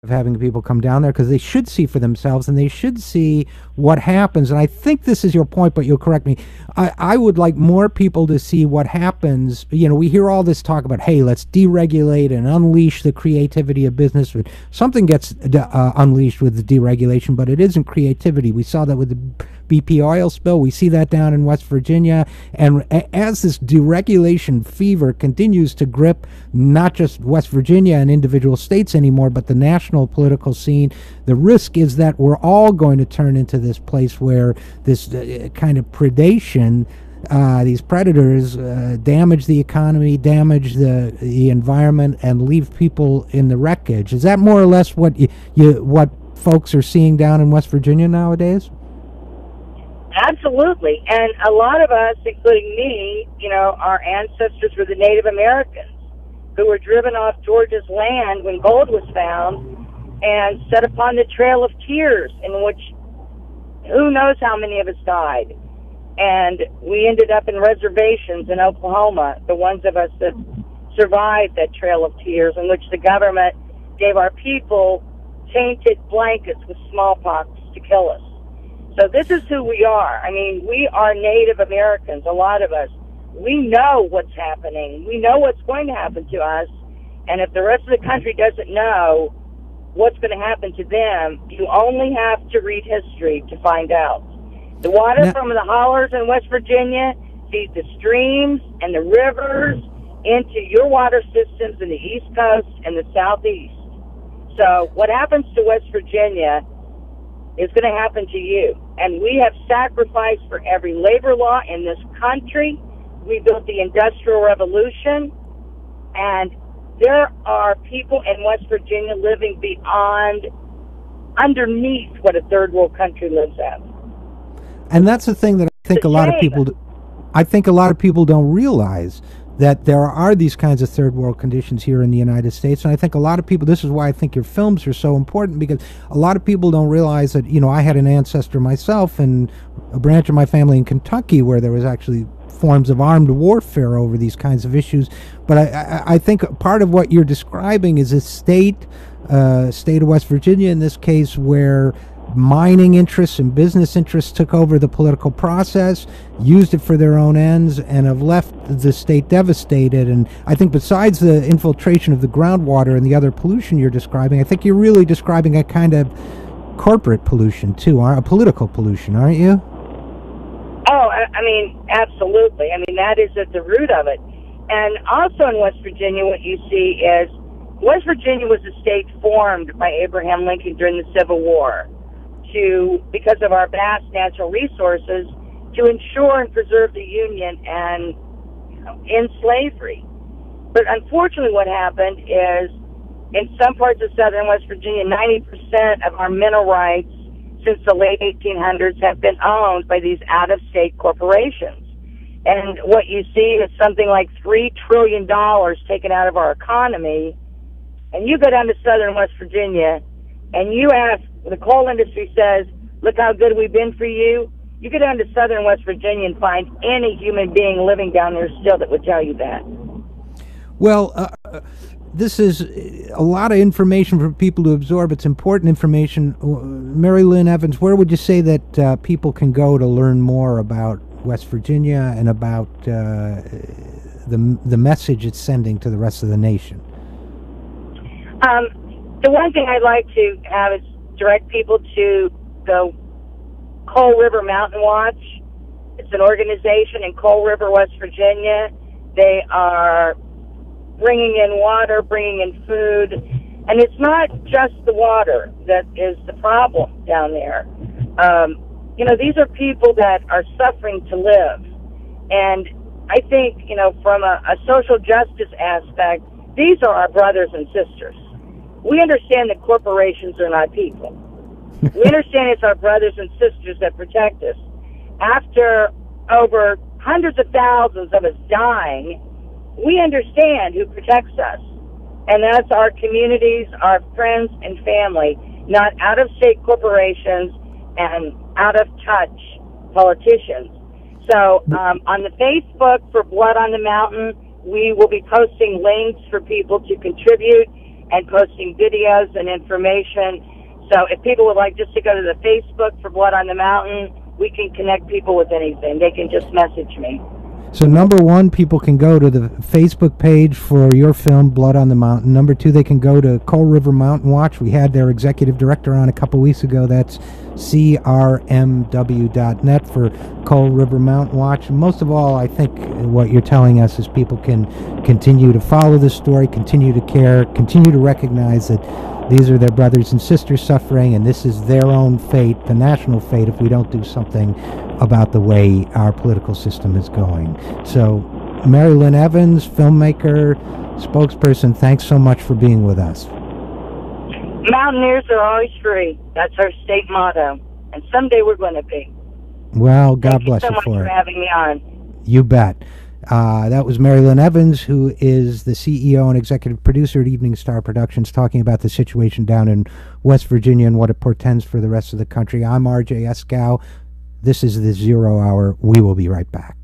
of having people come down there because they should see for themselves and they should see what happens. And I think this is your point, but you'll correct me. I would like more people to see what happens. You know, we hear all this talk about, hey, let's deregulate and unleash the creativity of business. Something gets unleashed with the deregulation, but it isn't creativity. We saw that with the BP oil spill. We see that down in West Virginia. And as this deregulation fever continues to grip not just West Virginia and individual states anymore, but the national political scene, the risk is that we're all going to turn into this place where this kind of predation, these predators damage the economy, damage the environment, and leave people in the wreckage. Is that more or less what what folks are seeing down in West Virginia nowadays? Absolutely. And a lot of us, including me, you know, our ancestors were the Native Americans who were driven off Georgia's land when gold was found and set upon the Trail of Tears, in which who knows how many of us died. And we ended up in reservations in Oklahoma, the ones of us that survived that Trail of Tears, in which the government gave our people tainted blankets with smallpox to kill us. So this is who we are. I mean, we are Native Americans, a lot of us. We know what's happening. We know what's going to happen to us. And if the rest of the country doesn't know what's going to happen to them, you only have to read history to find out. The water from the hollers in West Virginia feeds the streams and the rivers into your water systems in the East Coast and the Southeast. So what happens to West Virginia is going to happen to you. And we have sacrificed for every labor law in this country. We built the Industrial Revolution, and there are people in West Virginia living beyond, underneath what a third world country lives at. And that's the thing that I think a lot of people don't realize, that there are these kinds of third world conditions here in the United States. And I think a lot of people, this is why I think your films are so important, because a lot of people don't realize that, you know, I had an ancestor myself in a branch of my family in Kentucky where there was actually forms of armed warfare over these kinds of issues. But I think part of what you're describing is a state of West Virginia in this case, where mining interests and business interests took over the political process, used it for their own ends, and have left the state devastated. And I think besides the infiltration of the groundwater and the other pollution you're describing, I think you're really describing a kind of corporate pollution too, a political pollution, aren't you? Oh, I mean, absolutely. I mean, that is at the root of it. And also in West Virginia, what you see is West Virginia was a state formed by Abraham Lincoln during the Civil War, because of our vast natural resources, to ensure and preserve the Union and end slavery. But unfortunately what happened is, in some parts of southern West Virginia, 90% of our mineral rights since the late 1800s have been owned by these out-of-state corporations. And what you see is something like $3 trillion taken out of our economy. And you go down to southern West Virginia and you ask, the coal industry says, look how good we've been for you. You go down to southern West Virginia and find any human being living down there still that would tell you that. Well, this is a lot of information for people to absorb. It's important information. Mari-Lynn Evans, where would you say that people can go to learn more about West Virginia and about the message it's sending to the rest of the nation? The one thing I'd like to have is direct people to the Coal River Mountain Watch. It's an organization in Coal River, West Virginia. They are bringing in water, bringing in food, and it's not just the water that is the problem down there. You know, these are people that are suffering to live, and I think, you know, from a social justice aspect, these are our brothers and sisters. We understand that corporations are not people. We understand it's our brothers and sisters that protect us. After over hundreds of thousands of us dying, we understand who protects us. And that's our communities, our friends and family, not out-of-state corporations and out-of-touch politicians. So on the Facebook for Blood on the Mountain, we will be posting links for people to contribute. and posting videos and information. So if people would like just to go to the Facebook for Blood on the Mountain, we can connect people with anything. They can just message me. So number one, people can go to the Facebook page for your film, Blood on the Mountain. Number two, they can go to Coal River Mountain Watch. We had their executive director on a couple weeks ago. That's crmw.net for Coal River Mountain Watch. And most of all, I think what you're telling us is people can continue to follow this story, continue to care, continue to recognize that these are their brothers and sisters suffering, and this is their own fate, the national fate, if we don't do something about the way our political system is going. So, Mari-Lynn Evans, filmmaker, spokesperson, thanks so much for being with us. Mountaineers are always free. That's our state motto. And someday we're going to be. Well, God bless you for it. Thank you so much for having me on. You bet. That was Mari-Lynn Evans, who is the CEO and executive producer at Evening Star Productions, talking about the situation down in West Virginia and what it portends for the rest of the country. I'm Richard Eskow. This is the Zero Hour. We will be right back.